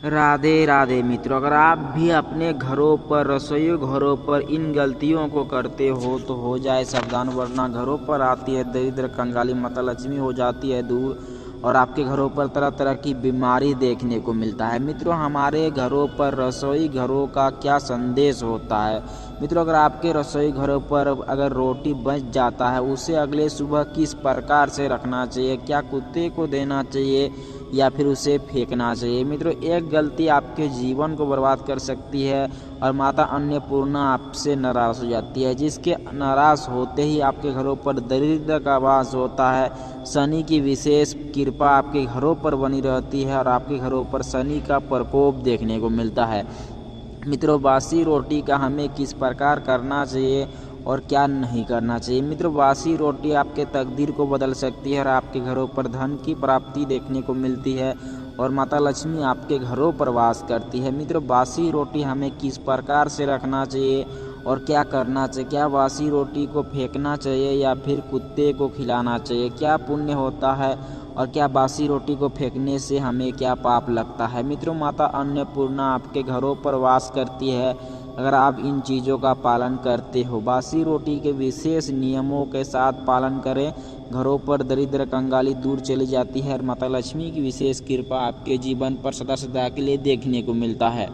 राधे राधे मित्रों, अगर आप भी अपने घरों पर रसोई घरों पर इन गलतियों को करते हो तो हो जाए सावधान, वरना घरों पर आती है दरिद्र कंगाली, माता लक्ष्मी हो जाती है दूर और आपके घरों पर तरह तरह की बीमारी देखने को मिलता है। मित्रों, हमारे घरों पर रसोई घरों का क्या संदेश होता है? मित्रों, अगर आपके रसोई घरों पर अगर रोटी बच जाता है, उसे अगले सुबह किस प्रकार से रखना चाहिए? क्या कुत्ते को देना चाहिए या फिर उसे फेंकना चाहिए? मित्रों, एक गलती आपके जीवन को बर्बाद कर सकती है और माता अन्नपूर्णा आपसे नाराज हो जाती है, जिसके नाराज होते ही आपके घरों पर दरिद्र का वास होता है। शनि की विशेष कृपा आपके घरों पर बनी रहती है और आपके घरों पर शनि का प्रकोप देखने को मिलता है। मित्रों, बासी रोटी का हमें किस प्रकार करना चाहिए और क्या नहीं करना चाहिए? मित्रों, बासी रोटी आपके तकदीर को बदल सकती है और आपके घरों पर धन की प्राप्ति देखने को मिलती है और माता लक्ष्मी आपके घरों पर वास करती है। मित्रों, बासी रोटी हमें किस प्रकार से रखना चाहिए और क्या करना चाहिए? क्या बासी रोटी को फेंकना चाहिए या फिर कुत्ते को खिलाना चाहिए? क्या पुण्य होता है और क्या बासी रोटी को फेंकने से हमें क्या पाप लगता है? मित्रों, माता अन्नपूर्णा आपके घरों पर वास करती है अगर आप इन चीज़ों का पालन करते हो। बासी रोटी के विशेष नियमों के साथ पालन करें, घरों पर दरिद्र कंगाली दूर चली जाती है और माता लक्ष्मी की विशेष कृपा आपके जीवन पर सदा सदा के लिए देखने को मिलता है।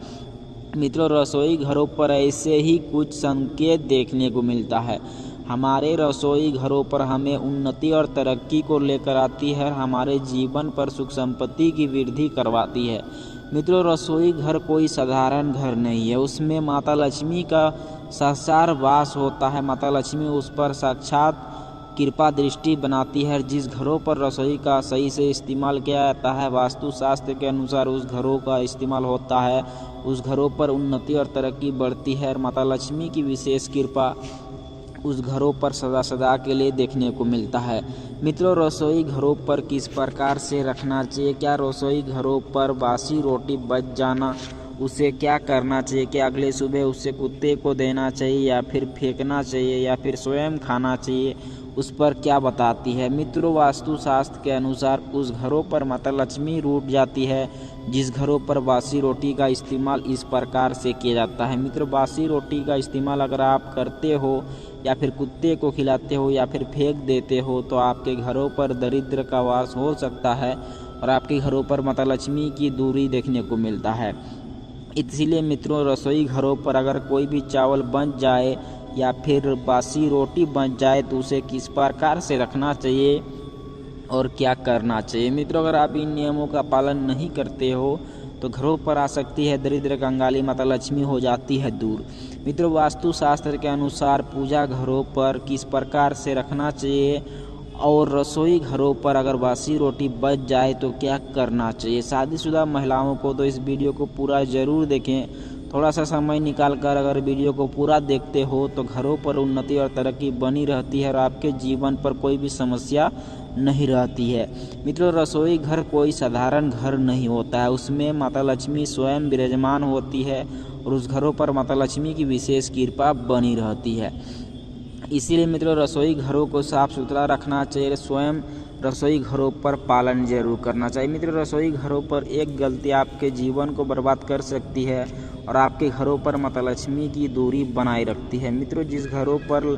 मित्रों, रसोई घरों पर ऐसे ही कुछ संकेत देखने को मिलता है। हमारे रसोई घरों पर हमें उन्नति और तरक्की को लेकर आती है, हमारे जीवन पर सुख संपत्ति की वृद्धि करवाती है। मित्रों, रसोई घर कोई साधारण घर नहीं है, उसमें माता लक्ष्मी का साक्षात वास होता है। माता लक्ष्मी उस पर साक्षात कृपा दृष्टि बनाती है। जिस घरों पर रसोई का सही से इस्तेमाल किया जाता है, वास्तु शास्त्र के अनुसार उस घरों का इस्तेमाल होता है, उस घरों पर उन्नति और तरक्की बढ़ती है और माता लक्ष्मी की विशेष कृपा उस घरों पर सदा सदा के लिए देखने को मिलता है। मित्रों, रसोई घरों पर किस प्रकार से रखना चाहिए? क्या रसोई घरों पर बासी रोटी बच जाना, उसे क्या करना चाहिए? क्या अगले सुबह उसे कुत्ते को देना चाहिए या फिर फेंकना चाहिए या फिर स्वयं खाना चाहिए? उस पर क्या बताती है? मित्रों, वास्तु शास्त्र के अनुसार उस घरों पर माता लक्ष्मी रूठ जाती है जिस घरों पर बासी रोटी का इस्तेमाल इस प्रकार से किया जाता है। मित्रों, बासी रोटी का इस्तेमाल अगर आप करते हो या फिर कुत्ते को खिलाते हो या फिर फेंक देते हो तो आपके घरों पर दरिद्र का वास हो सकता है और आपके घरों पर माता लक्ष्मी की दूरी देखने को मिलता है। इसलिए मित्रों, रसोई घरों पर अगर कोई भी चावल बच जाए या फिर बासी रोटी बच जाए तो उसे किस प्रकार से रखना चाहिए और क्या करना चाहिए? मित्रों, अगर आप इन नियमों का पालन नहीं करते हो तो घरों पर आ सकती है दरिद्र कंगाली, माता लक्ष्मी हो जाती है दूर। मित्रों, वास्तु शास्त्र के अनुसार पूजा घरों पर किस प्रकार से रखना चाहिए और रसोई घरों पर अगर बासी रोटी बच जाए तो क्या करना चाहिए? शादीशुदा महिलाओं को तो इस वीडियो को पूरा ज़रूर देखें। थोड़ा सा समय निकाल कर अगर वीडियो को पूरा देखते हो तो घरों पर उन्नति और तरक्की बनी रहती है और आपके जीवन पर कोई भी समस्या नहीं रहती है। मित्रों, रसोई घर कोई साधारण घर नहीं होता है, उसमें माता लक्ष्मी स्वयं विराजमान होती है और उस घरों पर माता लक्ष्मी की विशेष कृपा बनी रहती है। इसीलिए मित्रों, रसोई घरों को साफ सुथरा रखना चाहिए, स्वयं रसोई घरों पर पालन जरूर करना चाहिए। मित्रों, रसोई घरों पर एक गलती आपके जीवन को बर्बाद कर सकती है और आपके घरों पर माता लक्ष्मी की दूरी बनाए रखती है। मित्रों, जिस घरों पर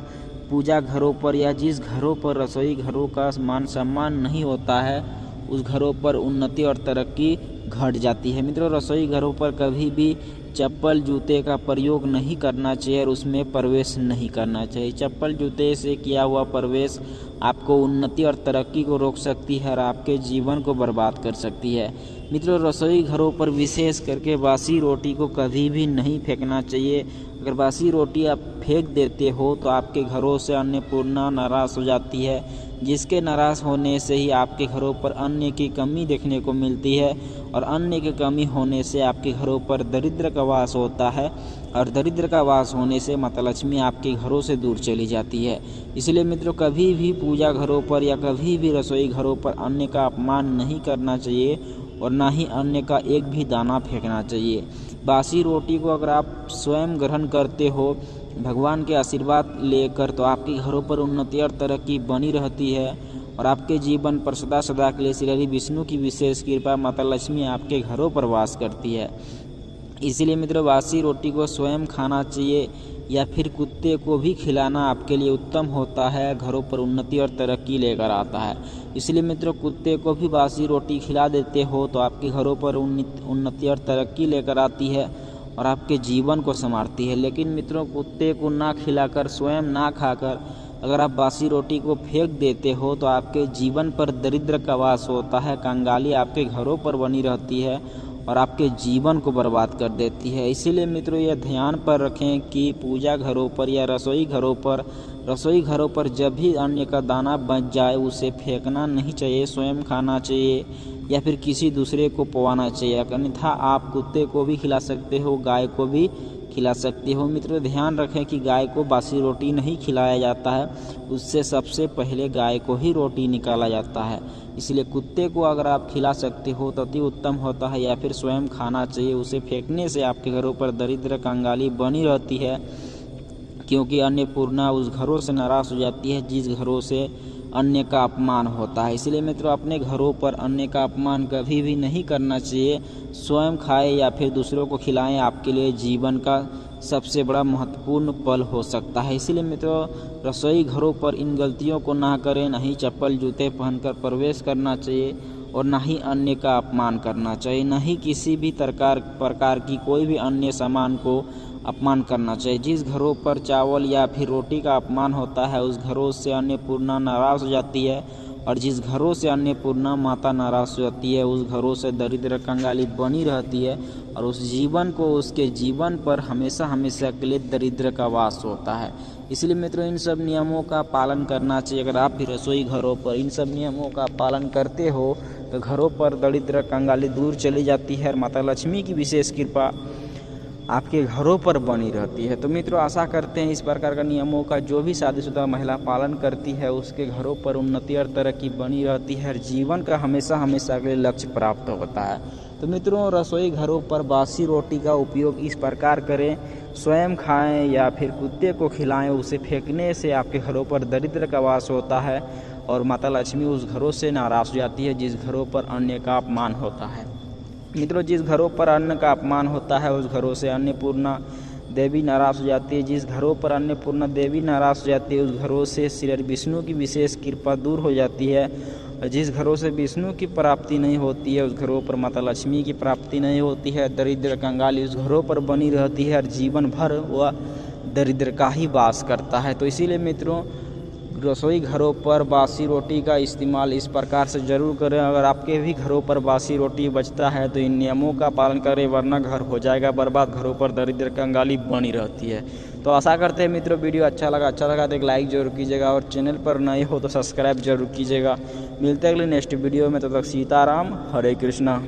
पूजा घरों पर या जिस घरों पर रसोई घरों का मान सम्मान नहीं होता है उस घरों पर उन्नति और तरक्की घट जाती है। मित्रों, रसोई घरों पर कभी भी चप्पल जूते का प्रयोग नहीं करना चाहिए और उसमें प्रवेश नहीं करना चाहिए। चप्पल जूते से किया हुआ प्रवेश आपको उन्नति और तरक्की को रोक सकती है और आपके जीवन को बर्बाद कर सकती है। मित्रों, रसोई घरों पर विशेष करके बासी रोटी को कभी भी नहीं फेंकना चाहिए। अगर बासी रोटी आप फेंक देते हो तो आपके घरों से अन्नपूर्णा नाराज़ हो जाती है, जिसके नाराज़ होने से ही आपके घरों पर अन्न की कमी देखने को मिलती है और अन्न की कमी होने से आपके घरों पर दरिद्र का वास होता है और दरिद्र का वास होने से माता लक्ष्मी आपके घरों से दूर चली जाती है। इसलिए मित्रों, कभी भी पूजा घरों पर या कभी भी रसोई घरों पर अन्न का अपमान नहीं करना चाहिए और ना ही अन्न का एक भी दाना फेंकना चाहिए। बासी रोटी को अगर आप स्वयं ग्रहण करते हो भगवान के आशीर्वाद लेकर तो आपके घरों पर उन्नति और तरक्की बनी रहती है और आपके जीवन पर सदा सदा के लिए श्री हरि विष्णु की विशेष कृपा माता लक्ष्मी आपके घरों पर वास करती है। इसीलिए मित्रों बासी रोटी को स्वयं खाना चाहिए या फिर कुत्ते को भी खिलाना आपके लिए उत्तम होता है, घरों पर उन्नति और तरक्की लेकर आता है। इसलिए मित्रों कुत्ते को भी बासी रोटी खिला देते हो तो आपके घरों पर उन्नति और तरक्की लेकर आती है और आपके जीवन को संवारती है। लेकिन मित्रों कुत्ते को ना खिलाकर स्वयं ना खाकर अगर आप बासी रोटी को फेंक देते हो तो आपके जीवन पर दरिद्र का वास होता है, कंगाली आपके घरों पर बनी रहती है और आपके जीवन को बर्बाद कर देती है। इसीलिए मित्रों यह ध्यान पर रखें कि पूजा घरों पर या रसोई घरों पर जब भी अन्न का दाना बच जाए उसे फेंकना नहीं चाहिए, स्वयं खाना चाहिए या फिर किसी दूसरे को पवाना चाहिए। अन्यथा आप कुत्ते को भी खिला सकते हो, गाय को भी खिला सकते हो। मित्रों ध्यान रखें कि गाय को बासी रोटी नहीं खिलाया जाता है, उससे सबसे पहले गाय को ही रोटी निकाला जाता है। इसलिए कुत्ते को अगर आप खिला सकते हो तो अति उत्तम होता है या फिर स्वयं खाना चाहिए। उसे फेंकने से आपके घरों पर दरिद्र कंगाली बनी रहती है, क्योंकि अन्नपूर्णा उस घरों से नाराज हो जाती है जिस घरों से अन्न का अपमान होता है। इसलिए मित्रों अपने घरों पर अन्न का अपमान कभी भी नहीं करना चाहिए, स्वयं खाएं या फिर दूसरों को खिलाएं, आपके लिए जीवन का सबसे बड़ा महत्वपूर्ण पल हो सकता है। इसीलिए मित्रों रसोई घरों पर इन गलतियों को ना करें, ना ही चप्पल जूते पहनकर प्रवेश करना चाहिए और ना ही अन्न का अपमान करना चाहिए, ना ही किसी भी प्रकार की कोई भी अन्य सामान को अपमान करना चाहिए। जिस घरों पर चावल या फिर रोटी का अपमान होता है उस घरों से अन्नपूर्णा नाराज हो जाती है और जिस घरों से अन्नपूर्णा माता नाराज हो जाती है उस घरों से दरिद्र कंगाली बनी रहती है और उस जीवन को उसके जीवन पर हमेशा हमेशा के लिए दरिद्र का वास होता है। इसलिए मित्रों इन सब नियमों का पालन करना चाहिए। अगर आप भी रसोई घरों पर इन सब नियमों का पालन करते हो तो घरों पर दरिद्र कंगाली दूर चली जाती है और माता लक्ष्मी की विशेष कृपा आपके घरों पर बनी रहती है। तो मित्रों आशा करते हैं इस प्रकार का नियमों का जो भी शादीशुदा महिला पालन करती है उसके घरों पर उन्नति और तरक्की बनी रहती है और जीवन का हमेशा हमेशा के लिए लक्ष्य प्राप्त होता है। तो मित्रों रसोई घरों पर बासी रोटी का उपयोग इस प्रकार करें, स्वयं खाएं या फिर कुत्ते को खिलाएं, उसे फेंकने से आपके घरों पर दरिद्र का वास होता है और माता लक्ष्मी उस घरों से नाराज हो जाती है जिस घरों पर अन्न का अपमान होता है। मित्रों जिस घरों पर अन्न का अपमान होता है उस घरों से अन्नपूर्णा देवी नाराज हो जाती है, जिस घरों पर अन्नपूर्णा देवी नाराज हो जाती है उस घरों से श्री विष्णु की विशेष कृपा दूर हो जाती है और जिस घरों से विष्णु की प्राप्ति नहीं होती है उस घरों पर माता लक्ष्मी की प्राप्ति नहीं होती है, दरिद्र कंगाली उस घरों पर बनी रहती है और जीवन भर वह दरिद्र का ही वास करता है। तो इसीलिए मित्रों रसोई घरों पर बासी रोटी का इस्तेमाल इस प्रकार से ज़रूर करें। अगर आपके भी घरों पर बासी रोटी बचता है तो इन नियमों का पालन करें, वरना घर हो जाएगा बर्बाद, घरों पर दरिद्र कंगाली बनी रहती है। तो आशा करते हैं मित्रों वीडियो अच्छा लगा तो एक लाइक जरूर कीजिएगा और चैनल पर नए हो तो सब्सक्राइब जरूर कीजिएगा। मिलते हैं अगले नेक्स्ट वीडियो में, तब तक सीताराम, हरे कृष्णा।